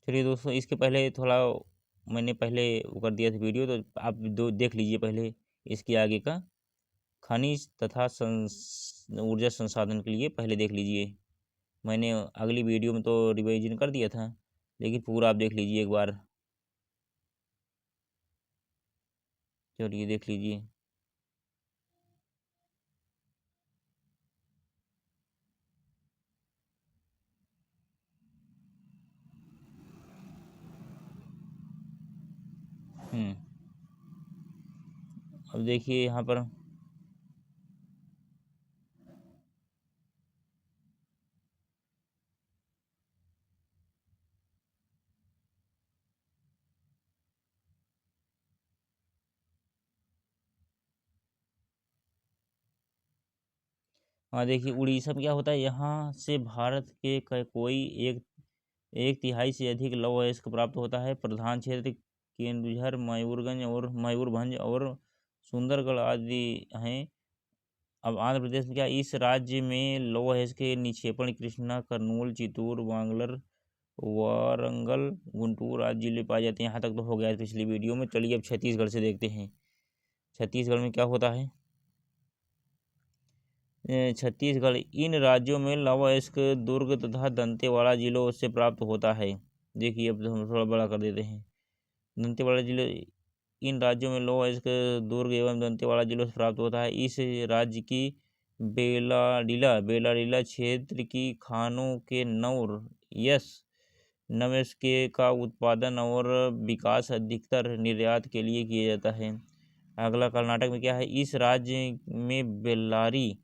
चलिए दोस्तों, इसके पहले थोड़ा मैंने पहले वो कर दिया था वीडियो, तो आप दो देख लीजिए पहले इसके आगे का। खनिज तथा ऊर्जा संसाधन के लिए पहले देख लीजिए। मैंने अगली वीडियो में तो रिवीजन कर दिया था, लेकिन पूरा आप देख लीजिए एक बार। चलिए देख लीजिए। अब देखिए यहाँ पर। हाँ देखिए, उड़ीसा में क्या होता है, यहाँ से भारत के कोई एक एक तिहाई से अधिक लौह अयस्क प्राप्त होता है। प्रधान क्षेत्र केंदुझर, मयूरभंज और सुंदरगढ़ आदि हैं। अब आंध्र प्रदेश में क्या, इस राज्य में लौह अयस्क के निक्षेपण कृष्णा, कर्नूल, चित्तूर, वांगलर, वारंगल, गुंटूर आदि जिले पाए जाते हैं। यहाँ तक तो हो गया पिछली वीडियो में। चलिए अब छत्तीसगढ़ से देखते हैं। छत्तीसगढ़ में क्या होता है। छत्तीसगढ़ इन राज्यों में लौह अयस्क दुर्ग तथा दंतेवाड़ा जिलों से प्राप्त होता है। देखिए अब हम थोड़ा बड़ा कर देते हैं। दंतेवाड़ा जिले, इन राज्यों में लौह अयस्क दुर्ग एवं दंतेवाड़ा जिलों से प्राप्त होता है। इस राज्य की बेलाडीला क्षेत्र की खानों के नवयस्क का उत्पादन और विकास अधिकतर निर्यात के लिए किया जाता है। अगला कर्नाटक में क्या है, इस राज्य में बेल्लारी,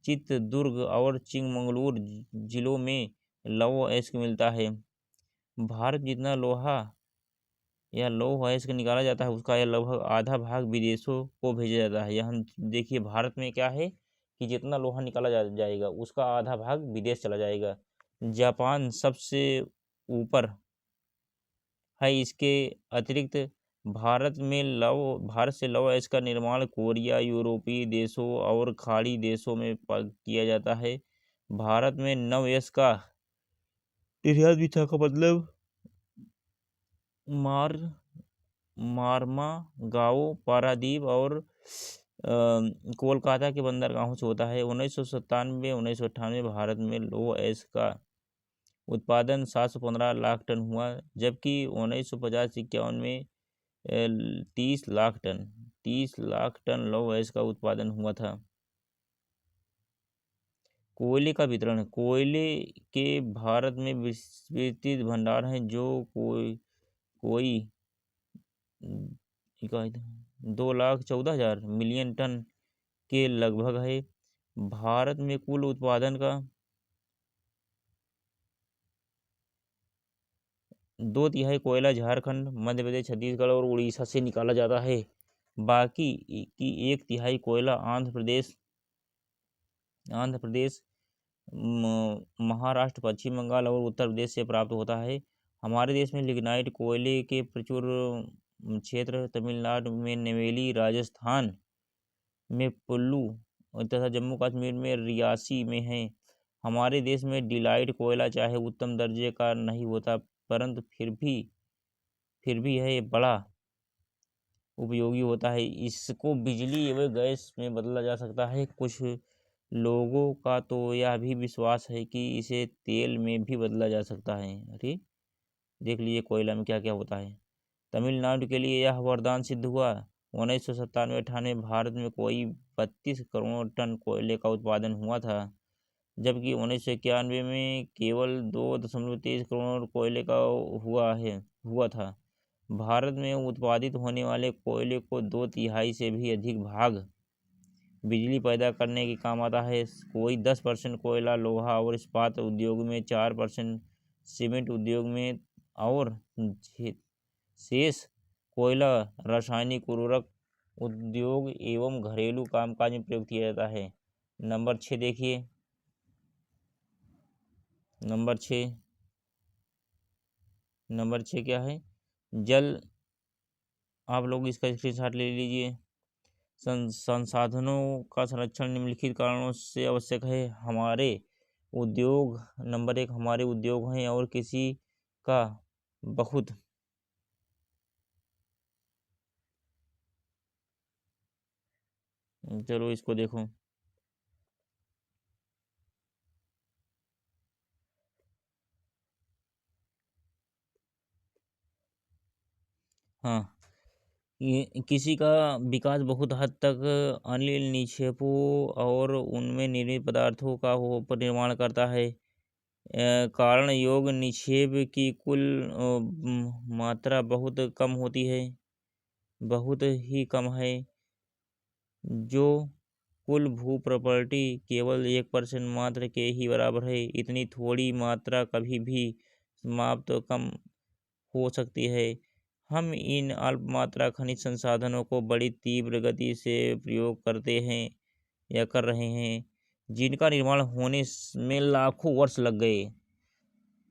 चित्रदुर्ग और चिंगमंगलूर जिलों में लौह अयस्क मिलता है। भारत जितना लोहा या लौह अयस्क निकाला जाता है, उसका यह लगभग आधा भाग विदेशों को भेजा जाता है। यहाँ देखिए भारत में क्या है कि जितना लोहा निकाला जाएगा उसका आधा भाग विदेश चला जाएगा। जापान सबसे ऊपर है। इसके अतिरिक्त भारत से लौह अयस्क का निर्माण कोरिया, यूरोपीय देशों और खाड़ी देशों में किया जाता है। भारत में नव अयस्क का निर्यात भी था, का मतलब मारमा गांव, पारादीप और कोलकाता के बंदरगाहों से होता है। 1997-1998 भारत में लौह अयस्क का उत्पादन 715 लाख टन हुआ, जबकि 1950-51 में 30 लाख टन लौह अयस्क का उत्पादन हुआ था। कोयले का वितरण, कोयले के भारत में विस्तृत भंडार हैं, जो कोई 2,14,000 मिलियन टन के लगभग है। भारत में कुल उत्पादन का 2/3 कोयला झारखंड, मध्य प्रदेश, छत्तीसगढ़ और उड़ीसा से निकाला जाता है। बाकी की 1/3 कोयला आंध्र प्रदेश, महाराष्ट्र, पश्चिम बंगाल और उत्तर प्रदेश से प्राप्त होता है। हमारे देश में लिग्नाइट कोयले के प्रचुर क्षेत्र तमिलनाडु में नेवेली, राजस्थान में पुल्लू तथा जम्मू कश्मीर में रियासी में है। हमारे देश में डिलाइट कोयला चाहे उत्तम दर्जे का नहीं होता, परंतु फिर भी यह बड़ा उपयोगी होता है। इसको बिजली एवं गैस में बदला जा सकता है। कुछ लोगों का तो यह भी विश्वास है कि इसे तेल में भी बदला जा सकता है। अरे देख लीजिए कोयला में क्या क्या होता है। तमिलनाडु के लिए यह वरदान सिद्ध हुआ। 1997-98 भारत में कोई 32 करोड़ टन कोयले का उत्पादन हुआ था, जबकि 1991 में केवल 2.23 करोड़ कोयले का हुआ था। भारत में उत्पादित होने वाले कोयले को 2/3 से भी अधिक भाग बिजली पैदा करने के काम आता है। कोई 10% कोयला लोहा और इस्पात उद्योग में, 4% सीमेंट उद्योग में और शेष कोयला रासायनिक उर्वरक उद्योग एवं घरेलू कामकाज में प्रयोग किया जाता है। नंबर 6 देखिए। नंबर 6 क्या है, जल। आप लोग इसका स्क्रीनशॉट ले लीजिए। संसाधनों का संरक्षण निम्नलिखित कारणों से आवश्यक है। हमारे उद्योग, नंबर 1 हमारे उद्योग हैं और किसी का बहुत। चलो इसको देखो। हाँ, ये किसी का विकास बहुत हद तक अनिल निक्षेपों और उनमें निर्मित पदार्थों का वो पर निर्माण करता है। कारण योग निक्षेप की कुल मात्रा बहुत कम होती है, बहुत ही कम है। जो कुल भू प्रॉपर्टी केवल 1% मात्र के ही बराबर है। इतनी थोड़ी मात्रा कभी भी समाप्त कम हो सकती है। हम इन अल्प मात्रा खनिज संसाधनों को बड़ी तीव्र गति से प्रयोग करते हैं या कर रहे हैं, जिनका निर्माण होने में लाखों वर्ष लग गए।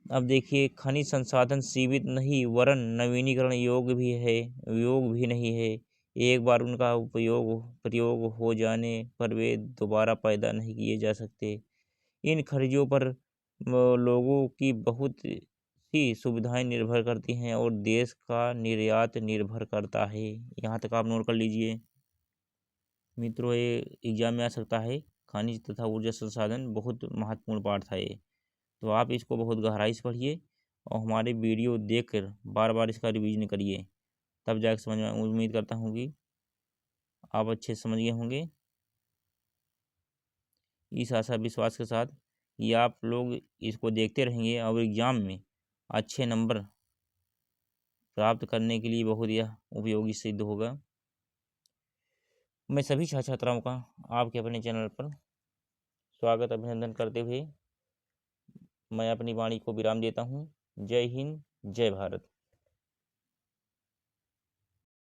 अब देखिए, खनिज संसाधन सीमित नहीं वरन नवीनीकरण योग भी नहीं है। एक बार उनका प्रयोग हो जाने पर वे दोबारा पैदा नहीं किए जा सकते। इन खनिजों पर लोगों की बहुत सी सुविधाएं निर्भर करती हैं और देश का निर्यात निर्भर करता है। यहाँ तक आप नोट कर लीजिए मित्रों, ये एग्जाम में आ सकता है। खनिज तथा ऊर्जा संसाधन बहुत महत्वपूर्ण पार्ट था ये। तो आप इसको बहुत गहराई से पढ़िए और हमारे वीडियो देखकर बार बार इसका रिवीजन करिए, तब जाकर समझ में। उम्मीद करता हूँ कि आप अच्छे से समझ गए होंगे। इस आशा विश्वास के साथ कि आप लोग इसको देखते रहेंगे और एग्ज़ाम में अच्छे नंबर प्राप्त करने के लिए बहुत यह उपयोगी सिद्ध होगा। मैं सभी छात्र छात्राओं का आपके अपने चैनल पर स्वागत अभिनंदन करते हुए मैं अपनी वाणी को विराम देता हूँ। जय हिंद, जय भारत।